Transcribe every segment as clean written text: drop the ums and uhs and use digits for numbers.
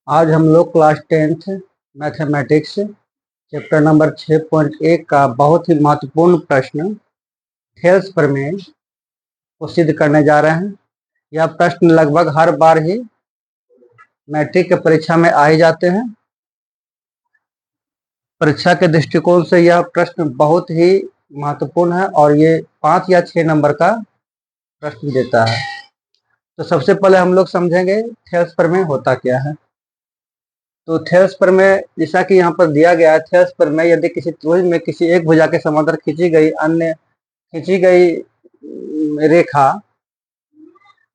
आज हम लोग class 10th mathematics chapter number 6.1 का बहुत ही महत्वपूर्ण प्रश्न थेल्स प्रमेय को सिद्ध करने जा रहे हैं। यह प्रश्न लगभग हर बार ही मैट्रिक के परीक्षा में आ ही जाते हैं। परीक्षा के दृष्टिकोण से यह प्रश्न बहुत ही महत्वपूर्ण है और ये 5 या 6 नंबर का प्रश्न देता है। तो सबसे पहले हम लोग समझेंगे थेल्स प्रमेय होता क्या है। तो थेल्स प्रमेय जैसा कि यहाँ पर दिया गया है, थेल्स प्रमेय यदि किसी त्रिभुज में किसी एक भुजा के समांतर खींची गई रेखा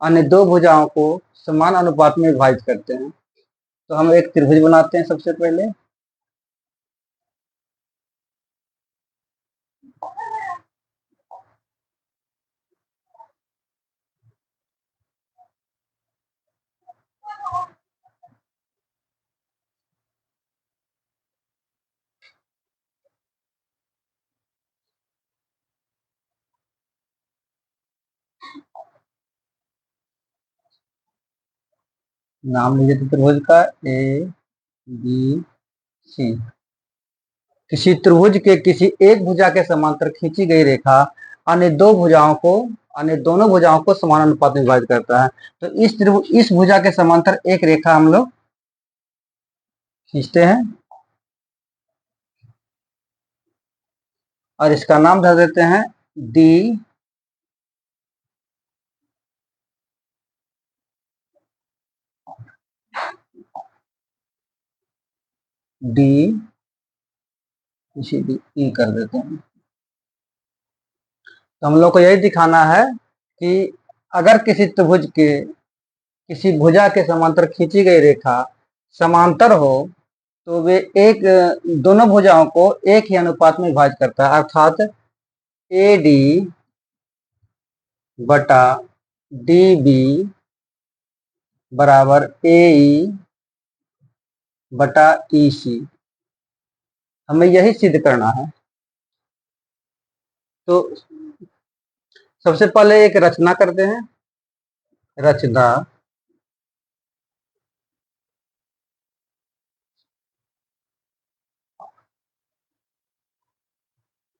अन्य दो भुजाओं को समान अनुपात में विभाजित करते हैं। तो हम एक त्रिभुज बनाते हैं। सबसे पहले नाम लीजिए त्रिभुज का ए बी सी। किसी त्रिभुज के किसी एक भुजा के समांतर खींची गई रेखा अन्य दोनों भुजाओं को समान अनुपात में विभाजित करता है। तो इस भुजा के समांतर एक रेखा हम लोग खींचते हैं और इसका नाम धर देते हैं डी डी ई कर देते हैं। तो हम लोग को यही दिखाना है कि अगर किसी त्रिभुज के किसी भुजा के समांतर खींची गई रेखा समांतर हो तो वे दोनों भुजाओं को एक ही अनुपात में विभाजित करता है, अर्थात ए डी बटा डी बी बराबर ए ई बटा ई सी। हमें यही सिद्ध करना है। तो सबसे पहले एक रचना करते हैं। रचना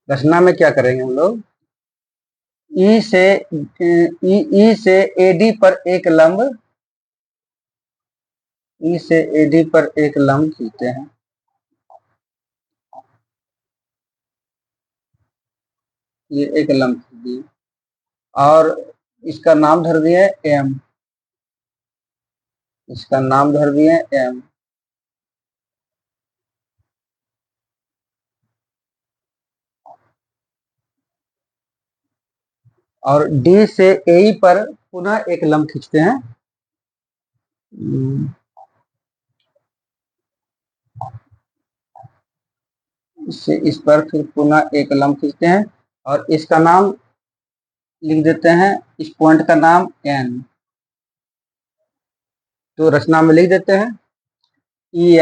रचना में क्या करेंगे हम लोग, ई से एडी पर एक लंब ई से एडी पर एक लंब खींचते हैं। ये एक लंब खींच दिए और इसका नाम धर दिए एम। इसका नाम धर दिए एम। और डी से ए पर पुनः एक लंब खींचते हैं। इससे इस पर फिर पुनः एक लंब खींचते हैं और इसका नाम लिख देते हैं, इस पॉइंट का नाम एन। तो रचना में लिख देते हैं ई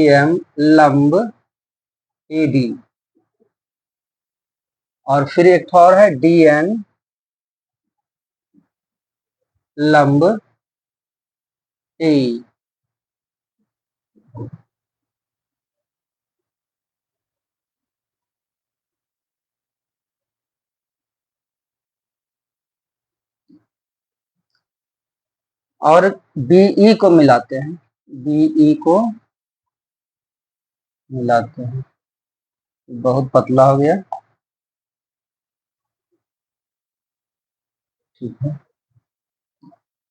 एम लंब ए डी और फिर एक और है डी एन लंब ए। और बीई को मिलाते हैं। बीई को मिलाते हैं। बहुत पतला हो गया। ठीक है,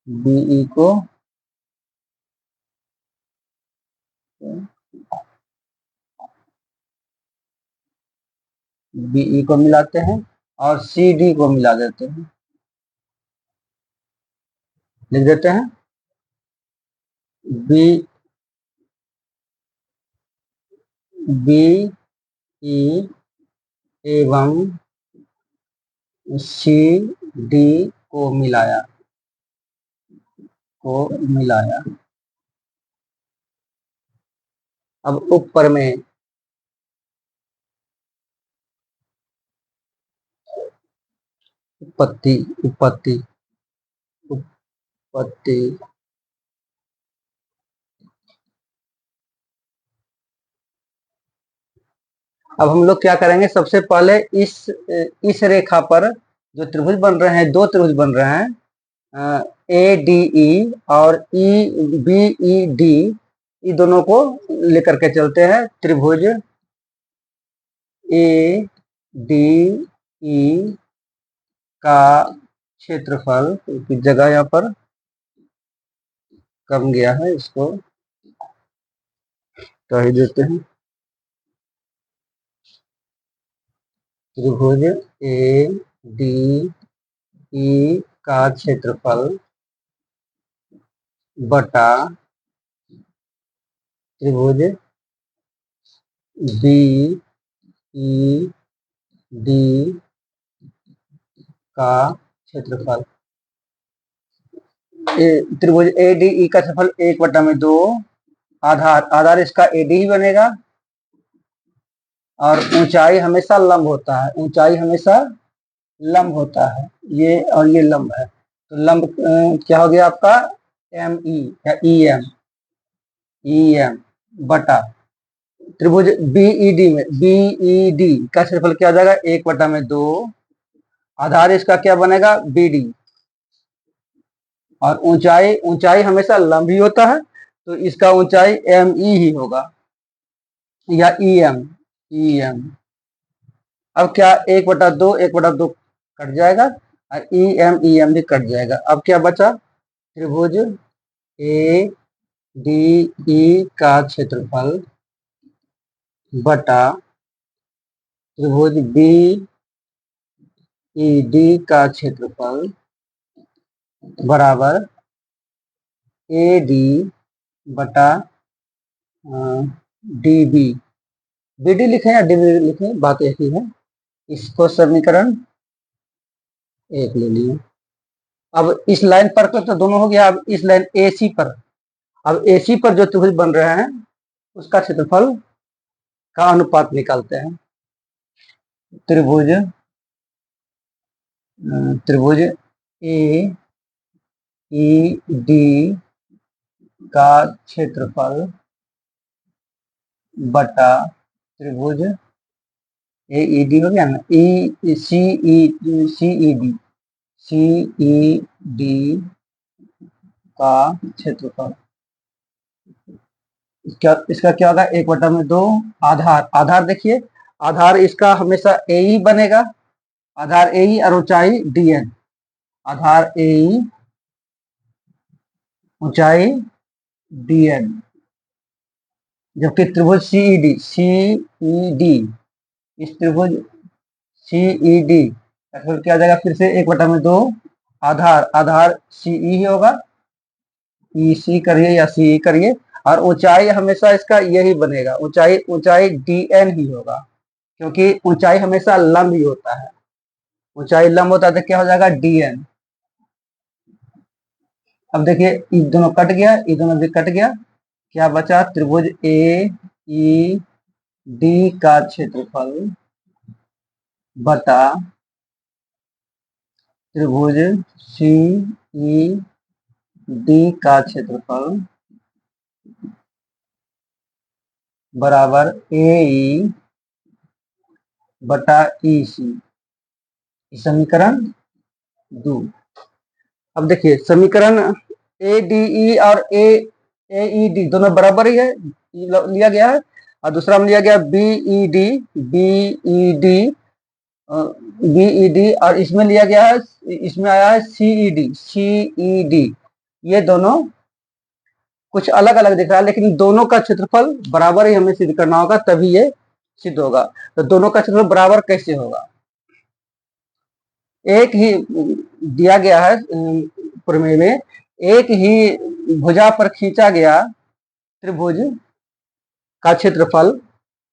बीई को बीई को मिलाते हैं और सी डी को मिला देते हैं। लिख देते हैं बी बी ई एवं सी डी को मिलाया अब ऊपर में उत्पत्ति अब हम लोग क्या करेंगे, सबसे पहले इस रेखा पर जो त्रिभुज बन रहे हैं, दो त्रिभुज बन रहे हैं, ए डी ई और ई बी ई डी, ये दोनों को लेकर के चलते हैं। त्रिभुज ए डी ई का क्षेत्रफल की जगह यहाँ पर कम गया है, इसको कह ही देते हैं। त्रिभुज ए डी ई का क्षेत्रफल बटा त्रिभुज बी ई डी का क्षेत्रफल। त्रिभुज ए डी ई का क्षेत्रफल 1/2, आधार आधार इसका ए डी ही बनेगा, और ऊंचाई हमेशा लंब होता है, ऊंचाई हमेशा लंब होता है, ये और ये लंब है, तो लंब क्या हो गया आपका, एम ई या ई एम बटा त्रिभुज बीईडी में, बीईडी का क्षेत्रफल क्या हो जाएगा, 1/2, आधार इसका क्या बनेगा, बी डी, और ऊंचाई ऊंचाई हमेशा लंब ही होता है, तो इसका ऊंचाई एम ई ही होगा, या ई एम। अब क्या, 1/2 कट जाएगा, और ई एम भी कट जाएगा। अब क्या बचा, त्रिभुज ए डी ई का क्षेत्रफल बटा त्रिभुज बी ई डी का क्षेत्रफल बराबर ए डी बटा डी बी। बी डी लिखें या डी बी लिखें, बात एक ही है। इसको समीकरण 1 ले लिए। अब इस लाइन पर तो दोनों हो गया। अब इस लाइन ए सी पर, अब ए सी पर जो त्रिभुज बन रहे हैं उसका क्षेत्रफल का अनुपात निकालते हैं। त्रिभुज त्रिभुज ए ई डी का क्षेत्रफल बटा त्रिभुज ए ई डी हो गया ना, ई सी ई डी का क्षेत्रफल, इसका क्या होगा, 1/2, आधार आधार देखिए, आधार इसका हमेशा ए ही बनेगा, आधार ए ही और ऊंचाई डी एन, आधार ए ही ऊंचाई डी एन, जबकि त्रिभुज सी ई डी इस त्रिभुज सी ई डी क्या आ जाएगा, फिर से 1/2, आधार आधार सी ई ही होगा, ई सी करिए या सी ई करिए, और ऊंचाई हमेशा इसका यही बनेगा, ऊंचाई ऊंचाई डी एन ही होगा, क्योंकि ऊंचाई हमेशा लंब ही होता है, ऊंचाई लंब होता है तो क्या हो जाएगा, डी एन। अब देखिए ये दोनों कट गया, ये दोनों भी कट गया, क्या बचा, त्रिभुज ए ई डी का क्षेत्रफल बटा त्रिभुज सी ई डी का क्षेत्रफल बराबर ए ई बटा ई सी, समीकरण 2। अब देखिए समीकरण ए डी ई और ए ई डी दोनों बराबर ही है, लिया गया है, और दूसरा में लिया गया B E D, B E D B E D, और इसमें लिया गया है, इसमें आया है सी ई डी। ये दोनों कुछ अलग अलग दिख रहा है, लेकिन दोनों का क्षेत्रफल बराबर ही हमें सिद्ध करना होगा, तभी ये सिद्ध होगा। तो दोनों का क्षेत्रफल बराबर कैसे होगा, एक ही दिया गया है प्रमेय में, एक ही भुजा पर खींचा गया त्रिभुज का क्षेत्रफल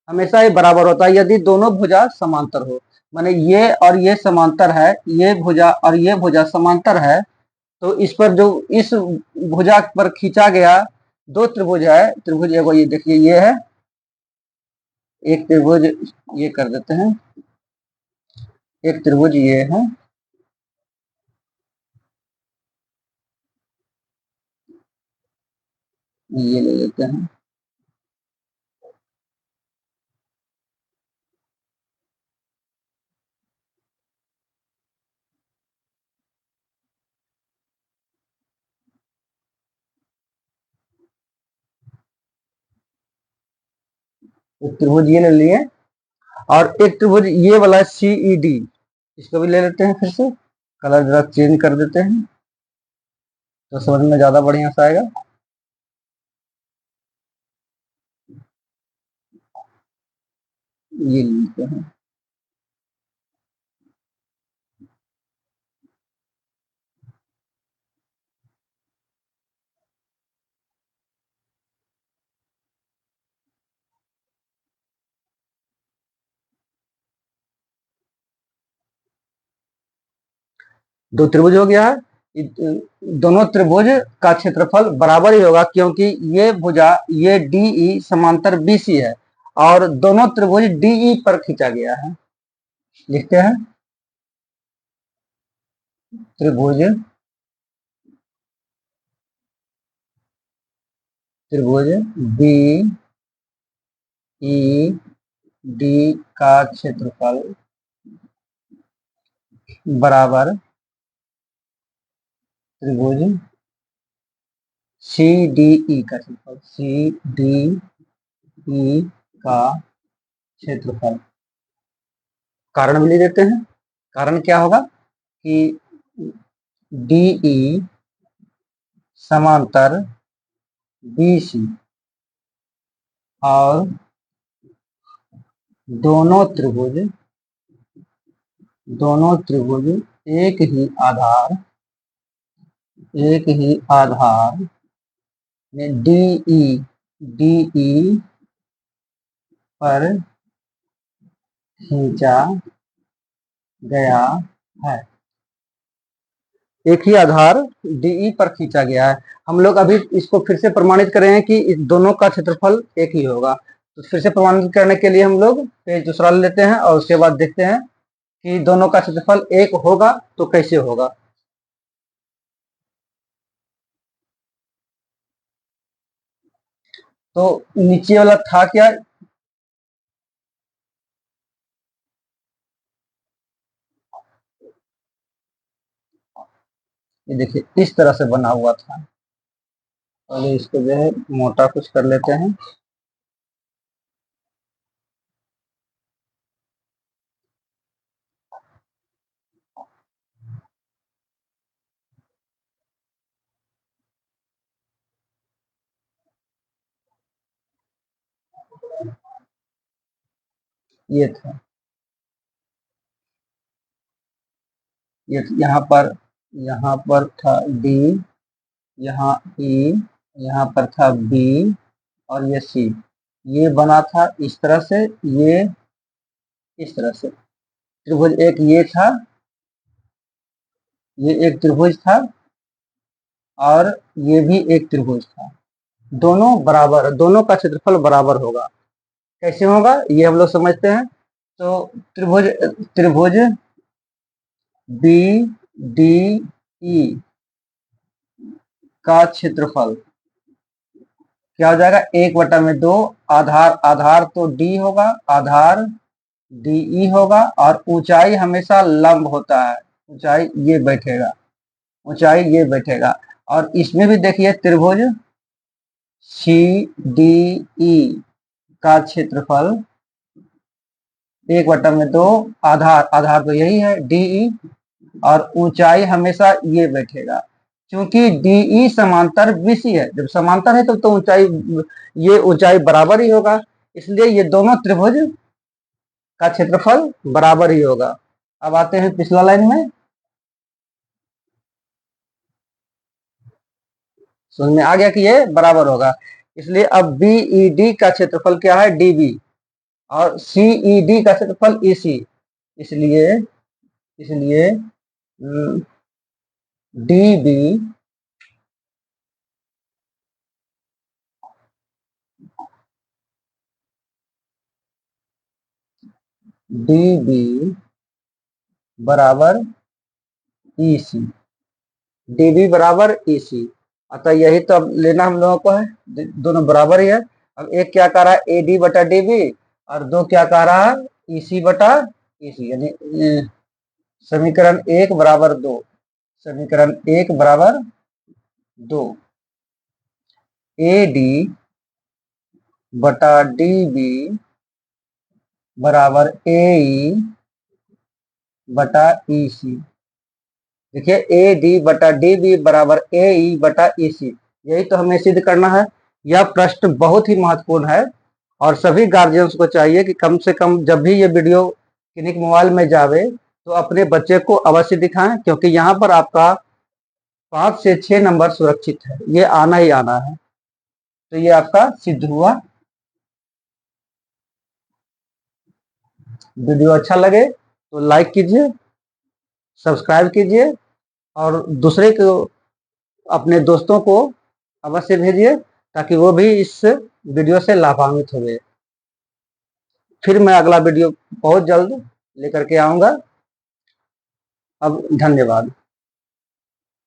हमेशा ही बराबर होता है यदि दोनों भुजा समांतर हो, माने ये और ये समांतर है, ये भुजा और ये भुजा समांतर है, तो इस पर जो इस भुजा पर खींचा गया दो त्रिभुज है, त्रिभुज एगो ये देखिए ये है, एक त्रिभुज ये कर देते हैं, एक त्रिभुज ये है, ये ले लेते हैं, एक त्रिभुज ये ले लिए, और एक त्रिभुज ये वाला CED, इसको भी ले लेते हैं। फिर से कलर जरा चेंज कर देते हैं तो समझ में ज्यादा बढ़िया सा आएगा। ये लेते हैं। दो त्रिभुज हो गया है। दोनों त्रिभुज का क्षेत्रफल बराबर ही होगा, क्योंकि ये भुजा ये DE समांतर BC है और दोनों त्रिभुज DE पर खींचा गया है। लिखते हैं त्रिभुज त्रिभुज BED का क्षेत्रफल बराबर त्रिभुज CDE का क्षेत्रफल, CDE का क्षेत्रफल। कारण भी ले देते हैं। कारण क्या होगा कि DE समांतर BC और दोनों त्रिभुज एक ही आधार में DE पर खींचा गया है। एक ही आधार DE पर खींचा गया है। हम लोग अभी इसको फिर से प्रमाणित करेंगे कि इस दोनों का क्षेत्रफल एक ही होगा। तो फिर से प्रमाणित करने के लिए हम लोग पेज दूसरा ले लेते हैं और उसके बाद देखते हैं कि दोनों का क्षेत्रफल एक होगा तो कैसे होगा। तो नीचे वाला था क्या, ये देखिए इस तरह से बना हुआ था। पहले इसको जो है मोटा कुछ कर लेते हैं। ये था, ये यहाँ पर था D, यहाँ E, यहाँ पर था B और ये C। ये बना था इस तरह से, ये इस तरह से। त्रिभुज एक ये था, ये एक त्रिभुज था और ये भी एक त्रिभुज था। दोनों बराबर, दोनों का क्षेत्रफल बराबर होगा। कैसे होगा ये हम लोग समझते हैं। तो त्रिभुज त्रिभुज BDE का क्षेत्रफल क्या हो जाएगा, 1/2। आधार आधार तो D होगा, आधार DE होगा और ऊंचाई हमेशा लंब होता है, ऊंचाई ये बैठेगा, ऊंचाई ये बैठेगा। और इसमें भी देखिए त्रिभुज CDE का क्षेत्रफल 1/2, आधार आधार तो यही है DE और ऊंचाई हमेशा ये बैठेगा। क्योंकि DE समांतर BC है, जब समांतर है तो ऊंचाई, ये ऊंचाई बराबर ही होगा, इसलिए ये दोनों त्रिभुज का क्षेत्रफल बराबर ही होगा। अब आते हैं पिछला लाइन में। समझ में आ गया कि ये बराबर होगा। इसलिए अब BED का क्षेत्रफल क्या है, DB, और CED का क्षेत्रफल EC। इसलिए इसलिए DB बराबर EC, DB बराबर EC। अतः यही तो अब लेना हम लोगों को है, दोनों बराबर ही है। अब एक क्या कह रहा है, AD बटा DB, और दो क्या कह रहा है, EC बटा EC। यानी समीकरण 1 बराबर 2, समीकरण 1 बराबर 2। AD बटा DB बराबर ए ई बटा ई सी। देखिए ए डी बटा डी बी बराबर ए ई बटा ई सी, यही तो हमें सिद्ध करना है। यह प्रश्न बहुत ही महत्वपूर्ण है और सभी गार्जियंस को चाहिए कि कम से कम जब भी ये वीडियो किन्हीं के मोबाइल में जावे तो अपने बच्चे को अवश्य दिखाएं, क्योंकि यहाँ पर आपका 5 से 6 नंबर सुरक्षित है, ये आना ही आना है। तो ये आपका सिद्ध हुआ। वीडियो अच्छा लगे तो लाइक कीजिए, सब्सक्राइब कीजिए और दूसरे को, अपने दोस्तों को अवश्य भेजिए ताकि वो भी इस वीडियो से लाभान्वित हो गए। फिर मैं अगला वीडियो बहुत जल्द लेकर के आऊंगा। अब धन्यवाद।